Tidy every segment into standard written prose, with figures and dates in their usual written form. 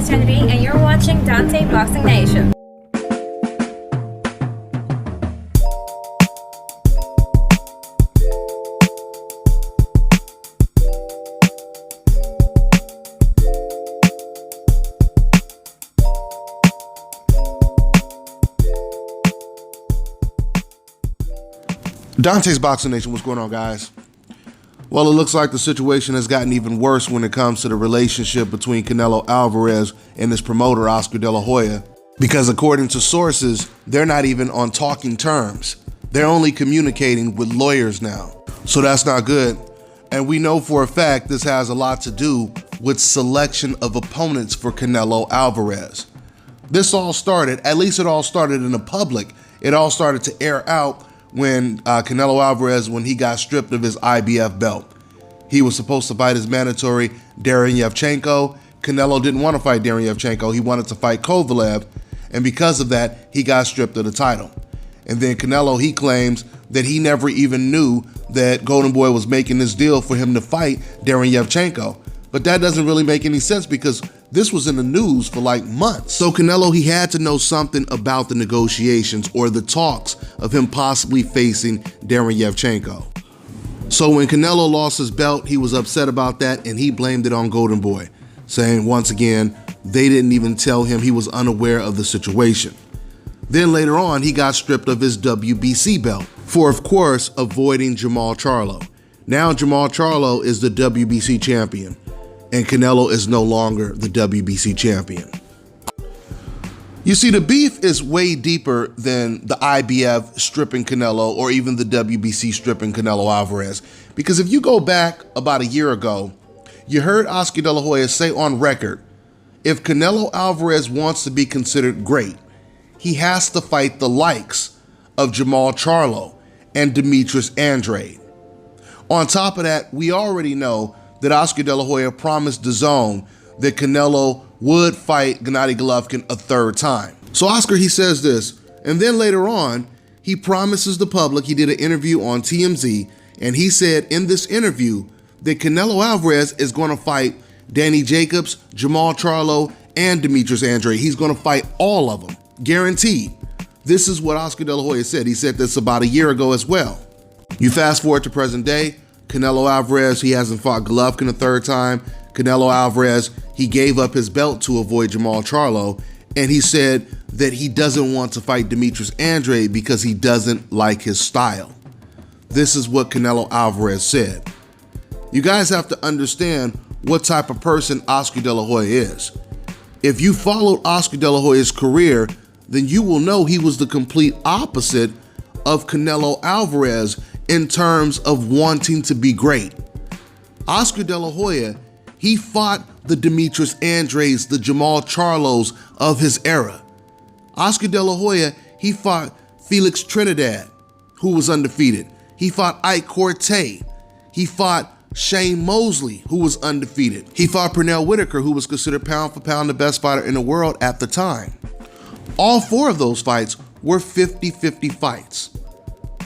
is Kennedy, and you're watching Dante Boxing Nation. Dante's Boxing Nation, what's going on, guys? Well, it looks like the situation has gotten even worse when it comes to the relationship between Canelo Alvarez and his promoter, Oscar De La Hoya, because according to sources, they're not even on talking terms. They're only communicating with lawyers now. So that's not good. And we know for a fact this has a lot to do with selection of opponents for Canelo Alvarez. This all started, at least it all started in the public. It all started to air out when Canelo Alvarez, when he got stripped of his IBF belt. He was supposed to fight his mandatory Darren Yevchenko. Canelo didn't want to fight Darren Yevchenko. He wanted to fight Kovalev, and because of that, he got stripped of the title. And then Canelo, he claims that he never even knew that Golden Boy was making this deal for him to fight Darren Yevchenko. But that doesn't really make any sense because this was in the news for like months. So Canelo, he had to know something about the negotiations or the talks of him possibly facing Darren Yevchenko. So when Canelo lost his belt, he was upset about that and he blamed it on Golden Boy, saying once again, they didn't even tell him, he was unaware of the situation. Then later on, he got stripped of his WBC belt for, of course, avoiding Jermall Charlo. Now Jermall Charlo is the WBC champion, and Canelo is no longer the WBC champion. You see, the beef is way deeper than the IBF stripping Canelo or even the WBC stripping Canelo Alvarez. Because if you go back about a year ago, you heard Oscar De La Hoya say on record, if Canelo Alvarez wants to be considered great, he has to fight the likes of Jermall Charlo and Demetrius Andrade. On top of that, we already know that Oscar De La Hoya promised DAZN that Canelo would fight Gennady Golovkin a third time. So Oscar, he says this, and then later on, he promises the public, he did an interview on TMZ, and he said in this interview that Canelo Alvarez is going to fight Danny Jacobs, Jermall Charlo, and Demetrius Andrade. He's going to fight all of them, guaranteed. This is what Oscar De La Hoya said. He said this about a year ago as well. You fast forward to present day, Canelo Alvarez, he hasn't fought Golovkin a third time. Canelo Alvarez, he gave up his belt to avoid Jermall Charlo, and he said that he doesn't want to fight Demetrius Andrade because he doesn't like his style. This is what Canelo Alvarez said. You guys have to understand what type of person Oscar De La Hoya is. If you followed Oscar De La Hoya's career, then you will know he was the complete opposite of Canelo Alvarez in terms of wanting to be great. Oscar De La Hoya, he fought the Demetrius Andrades, the Jermall Charlos of his era. Oscar De La Hoya, he fought Felix Trinidad, who was undefeated. He fought Ike Corte. He fought Shane Mosley, who was undefeated. He fought Pernell Whitaker, who was considered pound for pound the best fighter in the world at the time. All four of those fights were 50-50 fights.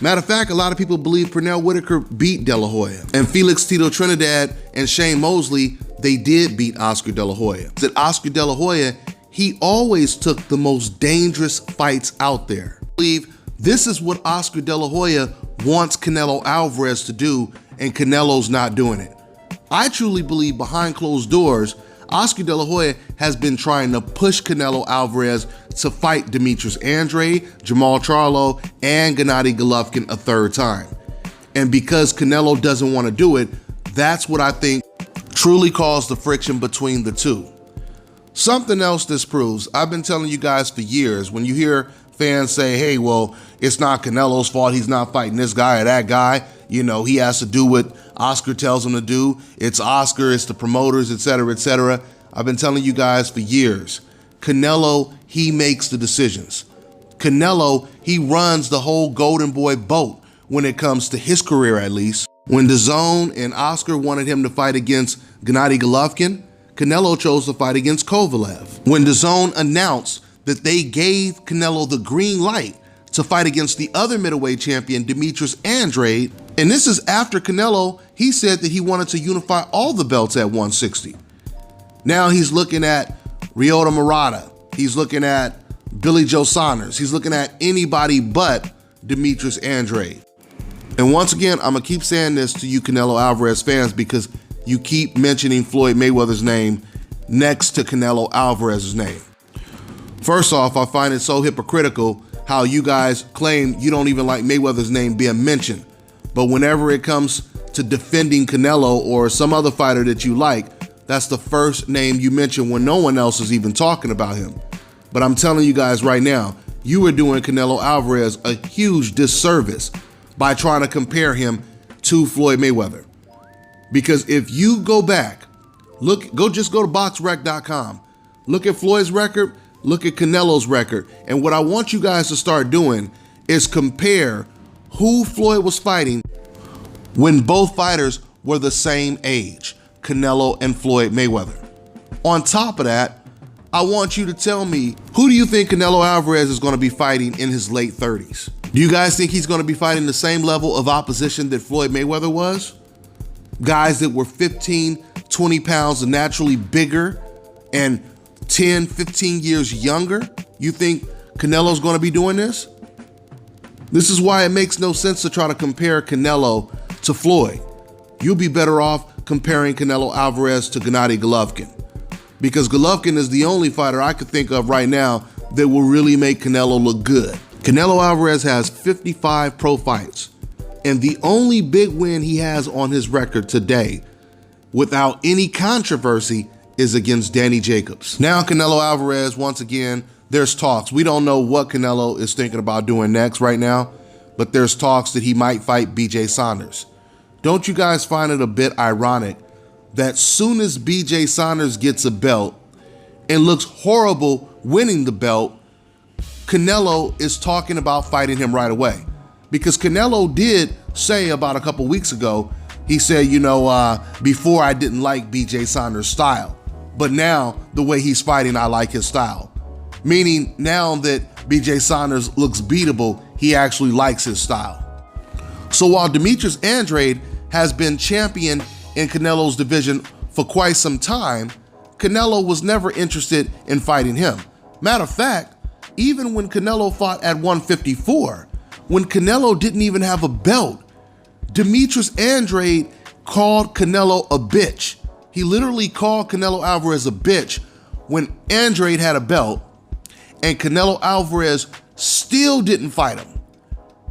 Matter of fact, a lot of people believe Pernell Whitaker beat De La Hoya. And Felix Tito Trinidad and Shane Mosley, they did beat Oscar De La Hoya. That Oscar De La Hoya, he always took the most dangerous fights out there. I believe this is what Oscar De La Hoya wants Canelo Alvarez to do, and Canelo's not doing it. I truly believe behind closed doors, Oscar De La Hoya has been trying to push Canelo Alvarez to fight Demetrius Andrade, Jermall Charlo, and Gennady Golovkin a third time. And because Canelo doesn't want to do it, that's what I think truly caused the friction between the two. Something else this proves, I've been telling you guys for years, when you hear fans say, hey, well, it's not Canelo's fault, he's not fighting this guy or that guy, you know, he has to do what Oscar tells him to do. It's Oscar, it's the promoters, etc., etc. I've been telling you guys for years, Canelo, he makes the decisions. Canelo, he runs the whole Golden Boy boat when it comes to his career, at least. When DAZN and Oscar wanted him to fight against Gennady Golovkin, Canelo chose to fight against Kovalev. When DAZN announced that they gave Canelo the green light to fight against the other middleweight champion, Demetrius Andrade, and this is after Canelo, he said that he wanted to unify all the belts at 160. Now he's looking at Ryota Murata. He's looking at Billy Joe Saunders. He's looking at anybody but Demetrius Andrade. And once again, I'm gonna keep saying this to you Canelo Alvarez fans because you keep mentioning Floyd Mayweather's name next to Canelo Alvarez's name. First off, I find it so hypocritical how you guys claim you don't even like Mayweather's name being mentioned. But whenever it comes to defending Canelo or some other fighter that you like, that's the first name you mention when no one else is even talking about him. But I'm telling you guys right now, you are doing Canelo Alvarez a huge disservice by trying to compare him to Floyd Mayweather. Because if you go back, just go to boxrec.com, look at Floyd's record, look at Canelo's record, and what I want you guys to start doing is compare who Floyd was fighting when both fighters were the same age, Canelo and Floyd Mayweather. On top of that, I want you to tell me, who do you think Canelo Alvarez is going to be fighting in his late 30s? Do you guys think he's going to be fighting the same level of opposition that Floyd Mayweather was? Guys that were 15, 20 pounds naturally bigger and 10, 15 years younger? You think Canelo's going to be doing this? This is why it makes no sense to try to compare Canelo to Floyd. You'll be better off comparing Canelo Alvarez to Gennady Golovkin, because Golovkin is the only fighter I could think of right now that will really make Canelo look good. Canelo Alvarez has 55 pro fights, and the only big win he has on his record today, without any controversy, is against Danny Jacobs. Now Canelo Alvarez, once again, there's talks. We don't know what Canelo is thinking about doing next right now, but there's talks that he might fight BJ Saunders. Don't you guys find it a bit ironic that soon as BJ Saunders gets a belt and looks horrible winning the belt, Canelo is talking about fighting him right away? Because Canelo did say about a couple weeks ago, he said, before I didn't like BJ Saunders' style, but now the way he's fighting, I like his style. Meaning now that BJ Saunders looks beatable, he actually likes his style. So while Demetrius Andrade has been champion in Canelo's division for quite some time, Canelo was never interested in fighting him. Matter of fact, even when Canelo fought at 154, when Canelo didn't even have a belt, Demetrius Andrade called Canelo a bitch. He literally called Canelo Alvarez a bitch when Andrade had a belt, and Canelo Alvarez still didn't fight him.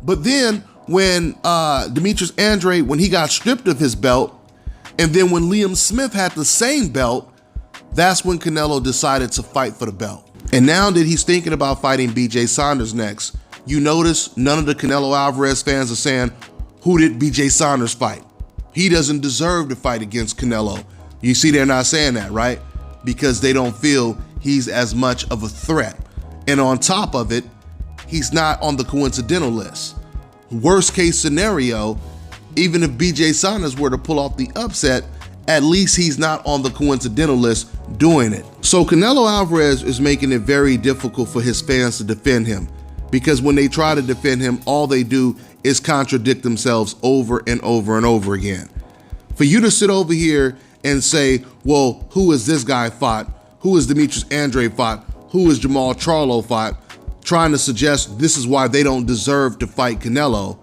But then when Demetrius Andrade, when he got stripped of his belt, and then when Liam Smith had the same belt, that's when Canelo decided to fight for the belt. And now that he's thinking about fighting BJ Saunders next, you notice none of the Canelo Alvarez fans are saying, who did BJ Saunders fight? He doesn't deserve to fight against Canelo. You see, they're not saying that, right? Because they don't feel he's as much of a threat. And on top of it, he's not on the coincidental list. Worst case scenario, even if BJ Saunders were to pull off the upset, at least he's not on the coincidental list doing it. So Canelo Alvarez is making it very difficult for his fans to defend him, because when they try to defend him, all they do is contradict themselves over and over and over again. For you to sit over here and say, well, who is this guy fought? Who is Demetrius Andrade fought? Who is Jamal Charlo fought? Trying to suggest this is why they don't deserve to fight Canelo.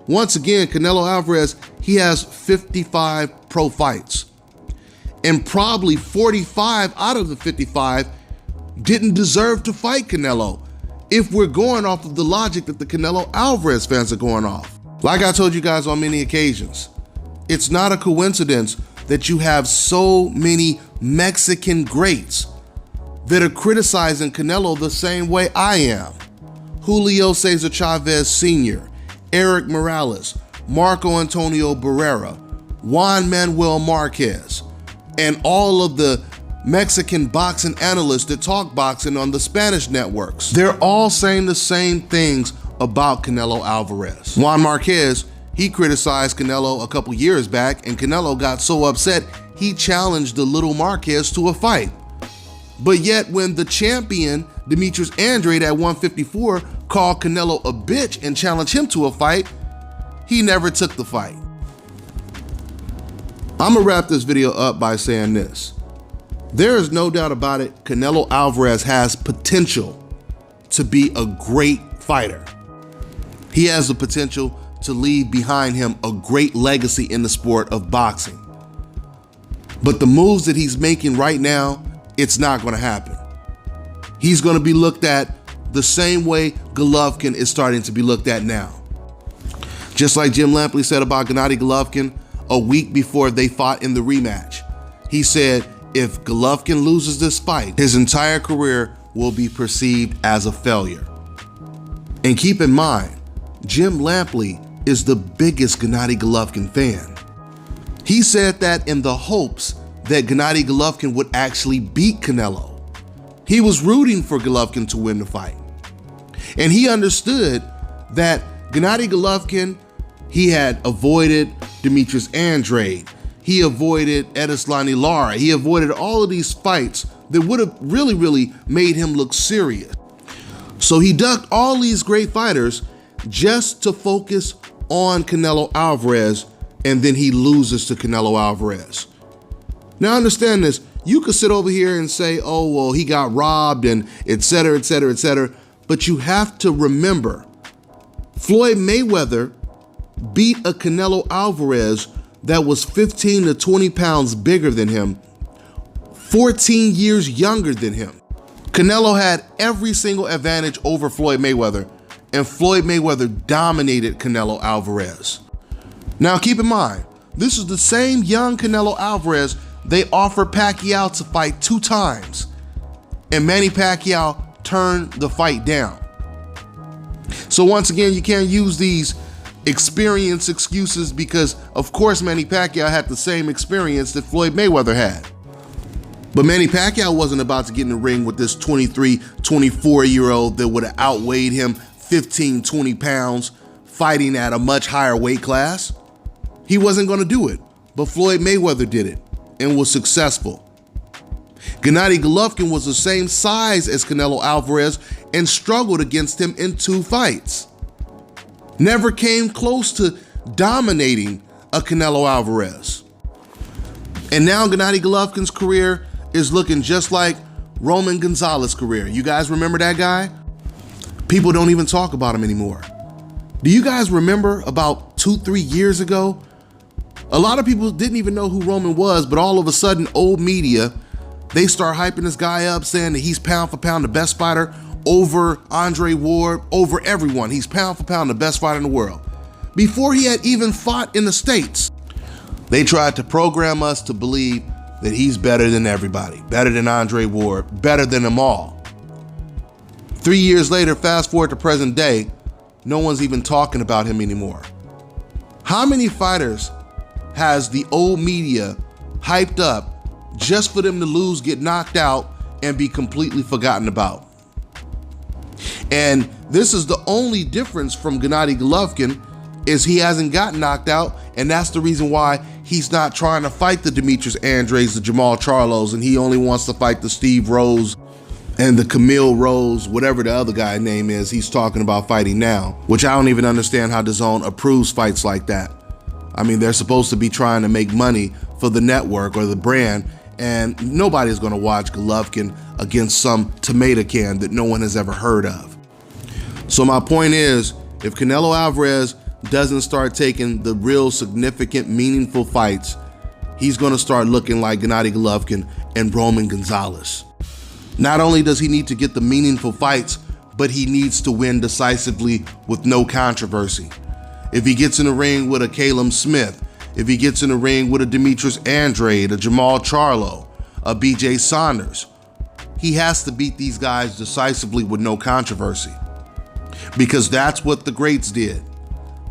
Once again, Canelo Alvarez, he has 55 pro fights. And probably 45 out of the 55 didn't deserve to fight Canelo, if we're going off of the logic that the Canelo Alvarez fans are going off. Like I told you guys on many occasions, it's not a coincidence that you have so many Mexican greats that are criticizing Canelo the same way I am. Julio Cesar Chavez Sr., Eric Morales, Marco Antonio Barrera, Juan Manuel Marquez, and all of the Mexican boxing analysts that talk boxing on the Spanish networks. They're all saying the same things about Canelo Alvarez. Juan Marquez, he criticized Canelo a couple years back, and Canelo got so upset, he challenged the little Marquez to a fight. But yet when the champion, Demetrius Andrade at 154, called Canelo a bitch and challenged him to a fight, he never took the fight. I'm gonna wrap this video up by saying this. There is no doubt about it, Canelo Alvarez has potential to be a great fighter. He has the potential to leave behind him a great legacy in the sport of boxing. But the moves that he's making right now, it's not going to happen. He's going to be looked at the same way Golovkin is starting to be looked at now. Just like Jim Lampley said about Gennady Golovkin a week before they fought in the rematch. He said, if Golovkin loses this fight, his entire career will be perceived as a failure. And keep in mind, Jim Lampley is the biggest Gennady Golovkin fan. He said that in the hopes that Gennady Golovkin would actually beat Canelo. He was rooting for Golovkin to win the fight. And he understood that Gennady Golovkin, he had avoided Demetrius Andrade. He avoided Edeslani Lara. He avoided all of these fights that would have really made him look serious. So he ducked all these great fighters just to focus on Canelo Alvarez, and then he loses to Canelo Alvarez. Now understand this, you could sit over here and say, oh, well, he got robbed and et cetera, but you have to remember, Floyd Mayweather beat a Canelo Alvarez that was 15 to 20 pounds bigger than him, 14 years younger than him. Canelo had every single advantage over Floyd Mayweather, and Floyd Mayweather dominated Canelo Alvarez. Now keep in mind, this is the same young Canelo Alvarez they offered Pacquiao to fight 2 times, and Manny Pacquiao turned the fight down. So once again, you can't use these experience excuses because of course Manny Pacquiao had the same experience that Floyd Mayweather had. But Manny Pacquiao wasn't about to get in the ring with this 23, 24-year-old that would have outweighed him 15, 20 pounds, fighting at a much higher weight class. He wasn't going to do it, but Floyd Mayweather did it and was successful. Gennady Golovkin was the same size as Canelo Alvarez and struggled against him in 2 fights. Never came close to dominating a Canelo Alvarez. And now Gennady Golovkin's career is looking just like Roman Gonzalez's career. You guys remember that guy? People don't even talk about him anymore. Do you guys remember about 2-3 years ago? A lot of people didn't even know who Roman was, but all of a sudden, old media, they start hyping this guy up, saying that he's pound for pound the best fighter over Andre Ward, over everyone. He's pound for pound the best fighter in the world. Before he had even fought in the States, they tried to program us to believe that he's better than everybody, better than Andre Ward, better than them all. 3 years later, fast forward to present day, no one's even talking about him anymore. How many fighters has the old media hyped up just for them to lose, get knocked out, and be completely forgotten about? And this is the only difference from Gennady Golovkin, is he hasn't gotten knocked out, and that's the reason why he's not trying to fight the Demetrius Andrades, the Jamal Charlos, and he only wants to fight the Steve Rose and the Camille Rose, whatever the other guy's name is he's talking about fighting now, which I don't even understand how DAZN approves fights like that. I mean, they're supposed to be trying to make money for the network or the brand, and nobody's gonna watch Golovkin against some tomato can that no one has ever heard of. So my point is, if Canelo Alvarez doesn't start taking the real significant, meaningful fights, he's gonna start looking like Gennady Golovkin and Roman Gonzalez. Not only does he need to get the meaningful fights, but he needs to win decisively with no controversy. If he gets in the ring with a Caleb Smith, if he gets in the ring with a Demetrius Andrade, a Jamal Charlo, a BJ Saunders, he has to beat these guys decisively with no controversy. Because that's what the greats did.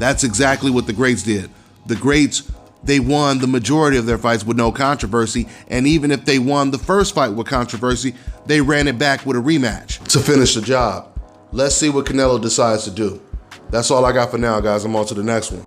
That's exactly what the greats did. The greats, they won the majority of their fights with no controversy, and even if they won the first fight with controversy, they ran it back with a rematch to finish the job. Let's see what Canelo decides to do. That's all I got for now, guys. I'm on to the next one.